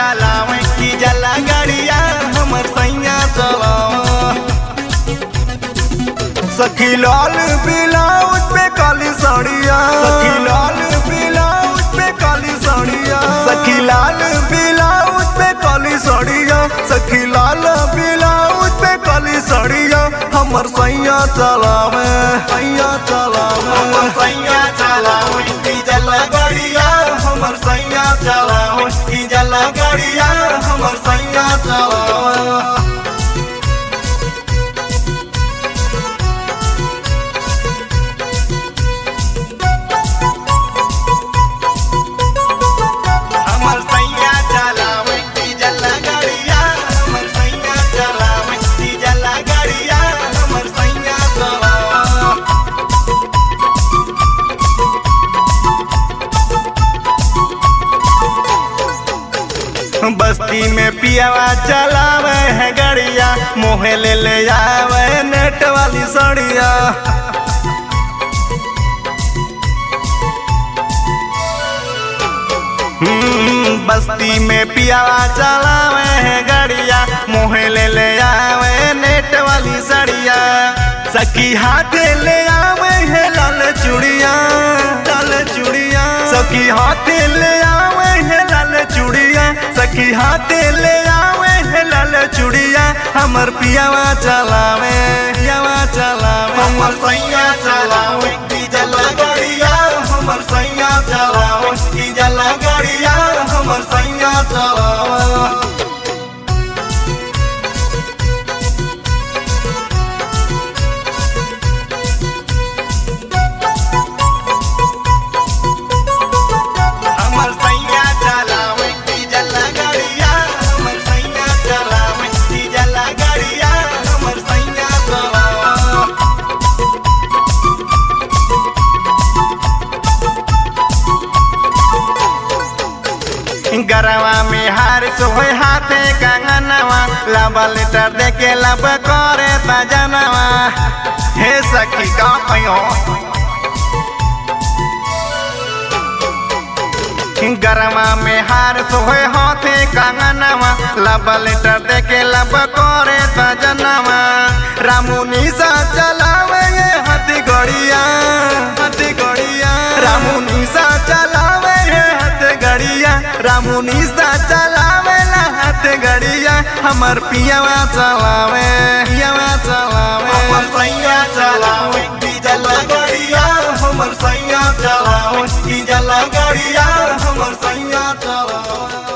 चलावे की जला गाड़िया हमर सैया चलावे। सखी लाल ब्लाउज पे काली साड़िया, सखी लाल ब्लाउज पे काली साड़िया, सखी लाल ब्लाउज पे काली साड़िया, सखी लाल ब्लाउज पे काली साड़िया हमर सैया चलावे, सैया चलावे, हमर सैया चलावे की जला गाड़िया हमर सैया चलावे की जला गाड़िया हमर सैया चलावे। बस्ती में पियावा चलावे है गाड़िया, मोहे ले आवे नेट वाली साड़िया। बस्ती में पियावा चलावे है गाड़िया, मोहे ले आवे नेट वाली साड़िया। सखी हाथे ले आवे है लाल चूड़िया, लाल चूड़िया, सखी हाथे ले आवे है लाल चूड़िया, सखी हाथे ले आवे है लाल चूड़िया हमर पियावा चलावे, पियावा चलावे हमर सैया चलावे की जला गाड़िया हमर सैया चलावे की जला गाड़िया हमर सैया चलावे। गरवा में हार सोहे हाथे कंगनवा, लब लेटर देके लब करे सजनवा। हे सखी का कहो गरवा में हार सोहे हाथे कंगनवा, लब लेटर देके लब करे सजनवा। रामू निशा चलावे ये हाथी गड़िया, हाथी गड़िया, रामू निशा चलावे ये हाथी गड़िया, रामू निशा चलावे ला हाथ गड़िया हमर पियावा चलावे, पियावा चलावे हमर सैया चलावे की जला गाड़िया हमर सैया चलावे की जला गाड़िया हमर सैया चलावे।